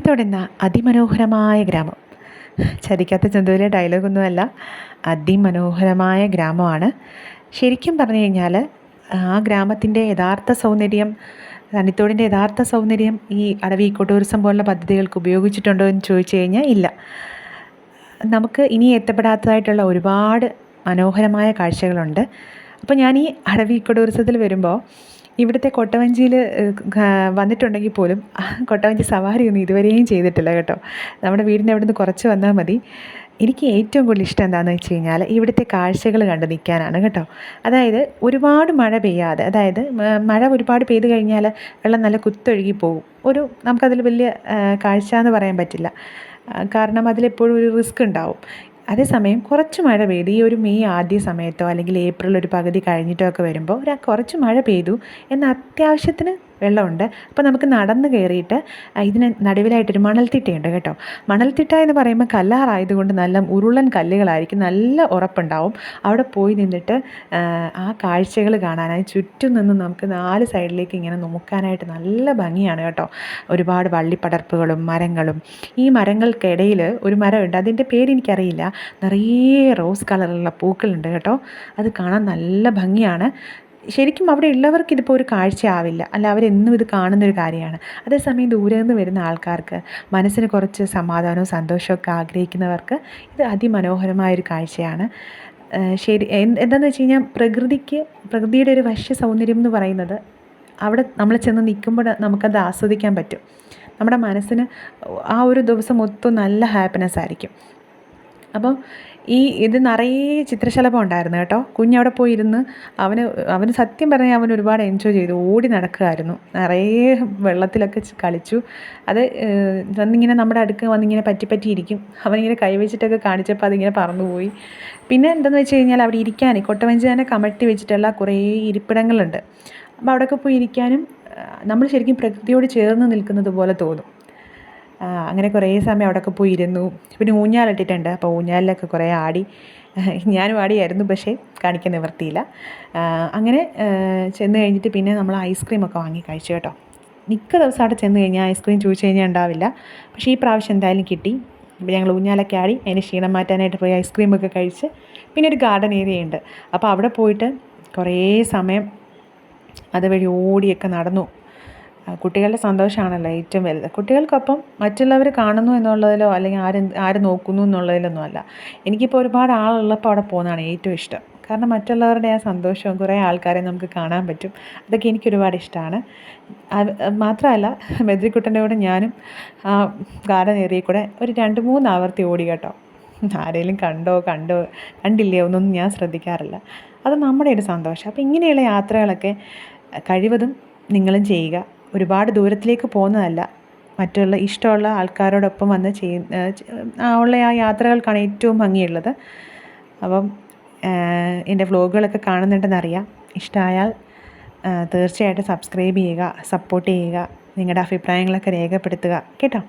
മനത്തൊടുന്ന അതിമനോഹരമായ ഗ്രാമം. ചതിക്കാത്ത ചന്തുവിലെ ഡയലോഗൊന്നുമല്ല, അതിമനോഹരമായ ഗ്രാമമാണ്. ശരിക്കും പറഞ്ഞു കഴിഞ്ഞാൽ ആ ഗ്രാമത്തിൻ്റെ യഥാർത്ഥ സൗന്ദര്യം, തണ്ണിത്തോടിൻ്റെ യഥാർത്ഥ സൗന്ദര്യം ഈ അടവി ഇക്കോ ടൂറിസം പോലുള്ള പദ്ധതികൾക്ക് ഉപയോഗിച്ചിട്ടുണ്ടോ എന്ന് ചോദിച്ചു കഴിഞ്ഞാൽ ഇല്ല. നമുക്ക് ഇനി എത്തപ്പെടാത്തതായിട്ടുള്ള ഒരുപാട് മനോഹരമായ കാഴ്ചകളുണ്ട്. അപ്പോൾ ഞാൻ ഈ അടവി ഇക്കോ ടൂറിസത്തിൽ വരുമ്പോൾ ഇവിടുത്തെ കൊട്ടവഞ്ചിയിൽ വന്നിട്ടുണ്ടെങ്കിൽ പോലും കൊട്ടവഞ്ചി സവാരിയൊന്നും ഇതുവരെയും ചെയ്തിട്ടില്ല കേട്ടോ. നമ്മുടെ വീടിൻ്റെ അവിടെ നിന്ന് കുറച്ച് വന്നാൽ മതി. എനിക്ക് ഏറ്റവും കൂടുതൽ ഇഷ്ടം എന്താണെന്ന് വെച്ച് കഴിഞ്ഞാൽ ഇവിടുത്തെ കാഴ്ചകൾ കണ്ട് നിൽക്കാനാണ് കേട്ടോ. അതായത് ഒരുപാട് മഴ പെയ്യാതെ, അതായത് മഴ ഒരുപാട് പെയ്ത് കഴിഞ്ഞാൽ വെള്ളം നല്ല കുത്തൊഴുകി പോകും. നമുക്കതിൽ വലിയ കാഴ്ച എന്ന് പറയാൻ പറ്റില്ല, കാരണം അതിലെപ്പോഴും ഒരു റിസ്ക് ഉണ്ടാവും. അതേസമയം കുറച്ച് മഴ പെയ്തു, ഈ ഒരു മെയ് ആദ്യ സമയത്തോ അല്ലെങ്കിൽ ഏപ്രിൽ ഒരു പകുതി കഴിഞ്ഞിട്ടോ ഒക്കെ വരുമ്പോൾ കുറച്ച് മഴ പെയ്തു എന്നാൽ അത്യാവശ്യത്തിന് വെള്ളമുണ്ട്. അപ്പോൾ നമുക്ക് നടന്ന് കയറിയിട്ട് ഇതിന് നടുവിലായിട്ടൊരു മണൽത്തിട്ടയുണ്ട് കേട്ടോ. മണൽത്തിട്ട എന്ന് പറയുമ്പോൾ കല്ലാറായതുകൊണ്ട് നല്ല ഉരുളൻ കല്ലുകളായിരിക്കും, നല്ല ഉറപ്പുണ്ടാവും. അവിടെ പോയി നിന്നിട്ട് ആ കാഴ്ചകൾ കാണാനായി ചുറ്റും നിന്ന് നമുക്ക് 4 സൈഡിലേക്ക് ഇങ്ങനെ നോക്കാനായിട്ട് നല്ല ഭംഗിയാണ് കേട്ടോ. ഒരുപാട് വള്ളിപ്പടർപ്പുകളും മരങ്ങളും. ഈ മരങ്ങൾക്കിടയിൽ ഒരു മരമുണ്ട്, അതിൻ്റെ പേരെനിക്കറിയില്ല, നിറയെ റോസ് കളറുള്ള പൂക്കളുണ്ട് കേട്ടോ. അത് കാണാൻ നല്ല ഭംഗിയാണ്. ശരിക്കും അവിടെ ഉള്ളവർക്ക് ഇതിപ്പോൾ ഒരു കാഴ്ചയാവില്ല, അല്ല അവരെന്നും ഇത് കാണുന്നൊരു കാര്യമാണ്. അതേസമയം ദൂരെ നിന്ന് വരുന്ന ആൾക്കാർക്ക്, മനസ്സിന് കുറച്ച് സമാധാനവും സന്തോഷമൊക്കെ ആഗ്രഹിക്കുന്നവർക്ക് ഇത് അതിമനോഹരമായൊരു കാഴ്ചയാണ്. ശരി, എന്താണെന്ന് വെച്ച് കഴിഞ്ഞാൽ പ്രകൃതിയുടെ ഒരു വശ്യ സൗന്ദര്യം എന്ന് പറയുന്നത് അവിടെ നമ്മൾ ചെന്ന് നിൽക്കുമ്പോൾ നമുക്കത് ആസ്വദിക്കാൻ പറ്റും. നമ്മുടെ മനസ്സിന് ആ ഒരു ദിവസം മൊത്തം നല്ല ഹാപ്പിനെസ് ആയിരിക്കും. അപ്പോൾ ഇത് നിറയെ ചിത്രശലഭം ഉണ്ടായിരുന്നു കേട്ടോ. കുഞ്ഞവിടെ പോയിരുന്ന് അവന് സത്യം പറഞ്ഞാൽ അവൻ ഒരുപാട് എൻജോയ് ചെയ്തു, ഓടി നടക്കുമായിരുന്നു, നിറയെ വെള്ളത്തിലൊക്കെ കളിച്ചു. അത് വന്നിങ്ങനെ നമ്മുടെ അടുക്ക് വന്നിങ്ങനെ പറ്റിയിരിക്കും. അവനിങ്ങനെ കൈവച്ചിട്ടൊക്കെ കാണിച്ചപ്പോൾ അതിങ്ങനെ പറന്നുപോയി. പിന്നെ എന്താണെന്ന് വെച്ച് കഴിഞ്ഞാൽ അവിടെ ഇരിക്കാൻ കൊട്ടവഞ്ചി തന്നെ കമഴ്ത്തി വെച്ചിട്ടുള്ള കുറേ ഇരിപ്പിടങ്ങളുണ്ട്. അപ്പോൾ അവിടെയൊക്കെ പോയി ഇരിക്കാനും നമ്മൾ ശരിക്കും പ്രകൃതിയോട് ചേർന്ന് നിൽക്കുന്നത് പോലെ തോന്നും. അങ്ങനെ കുറേ സമയം അവിടെയൊക്കെ പോയി ഇരുന്നു. പിന്നെ ഊഞ്ഞാലിട്ടിട്ടുണ്ട്, അപ്പോൾ ഊഞ്ഞാലിലൊക്കെ കുറേ ആടി. ഞാനും ആടിയായിരുന്നു, പക്ഷേ കാണിക്കാൻ നിവർത്തിയില്ല. അങ്ങനെ ചെന്ന് കഴിഞ്ഞിട്ട് പിന്നെ നമ്മൾ ഐസ്ക്രീമൊക്കെ വാങ്ങി കഴിച്ചു കേട്ടോ. മിക്ക ദിവസം അവിടെ ചെന്ന് കഴിഞ്ഞാൽ ഐസ്ക്രീം ചോദിച്ചു കഴിഞ്ഞാൽ ഉണ്ടാവില്ല, പക്ഷേ ഈ പ്രാവശ്യം എന്തായാലും കിട്ടി. അപ്പോൾ ഞങ്ങൾ ഊഞ്ഞാലൊക്കെ ആടി, അതിന് ക്ഷീണം മാറ്റാനായിട്ട് പോയി ഐസ്ക്രീമൊക്കെ കഴിച്ച്. പിന്നെ ഒരു ഗാർഡൻ ഏരിയ ഉണ്ട്, അപ്പോൾ അവിടെ പോയിട്ട് കുറേ സമയം അതുവഴി ഓടിയൊക്കെ നടന്നു. കുട്ടികളുടെ സന്തോഷമാണല്ലോ ഏറ്റവും വലുത്. കുട്ടികൾക്കൊപ്പം മറ്റുള്ളവർ കാണുന്നു എന്നുള്ളതിലോ അല്ലെങ്കിൽ ആര് നോക്കുന്നു എന്നുള്ളതിലൊന്നും അല്ല. എനിക്കിപ്പോൾ ഒരുപാട് ആളുള്ളപ്പോൾ അവിടെ പോകുന്നതാണ് ഏറ്റവും ഇഷ്ടം. കാരണം മറ്റുള്ളവരുടെ ആ സന്തോഷവും കുറേ ആൾക്കാരെ നമുക്ക് കാണാൻ പറ്റും. അതൊക്കെ എനിക്കൊരുപാട് ഇഷ്ടമാണ്. മാത്രമല്ല മെദ്രിക്കുട്ടൻ്റെ കൂടെ ഞാനും ആ ഗാർഡൻ ഏരിയയിൽ കൂടെ ഒരു 2-3 ആവർത്തി ഓടി കേട്ടോ. ആരെങ്കിലും കണ്ടില്ലേ ഒന്നും ഞാൻ ശ്രദ്ധിക്കാറില്ല. അത് നമ്മുടെ ഒരു സന്തോഷം. അപ്പോൾ ഇങ്ങനെയുള്ള യാത്രകളൊക്കെ കഴിവതും നിങ്ങളും ചെയ്യുക. ഒരുപാട് ദൂരത്തിലേക്ക് പോകുന്നതല്ല, മറ്റുള്ള ഇഷ്ടമുള്ള ആൾക്കാരോടൊപ്പം വന്ന് ഉള്ള ആ യാത്രകൾക്കാണ് ഏറ്റവും ഭംഗിയുള്ളത്. അപ്പം എൻ്റെ വ്ലോഗുകളൊക്കെ കാണുന്നുണ്ടെന്നറിയാം. ഇഷ്ടമായാൽ തീർച്ചയായിട്ടും സബ്സ്ക്രൈബ് ചെയ്യുക, സപ്പോർട്ട് ചെയ്യുക, നിങ്ങളുടെ അഭിപ്രായങ്ങളൊക്കെ രേഖപ്പെടുത്തുക കേട്ടോ.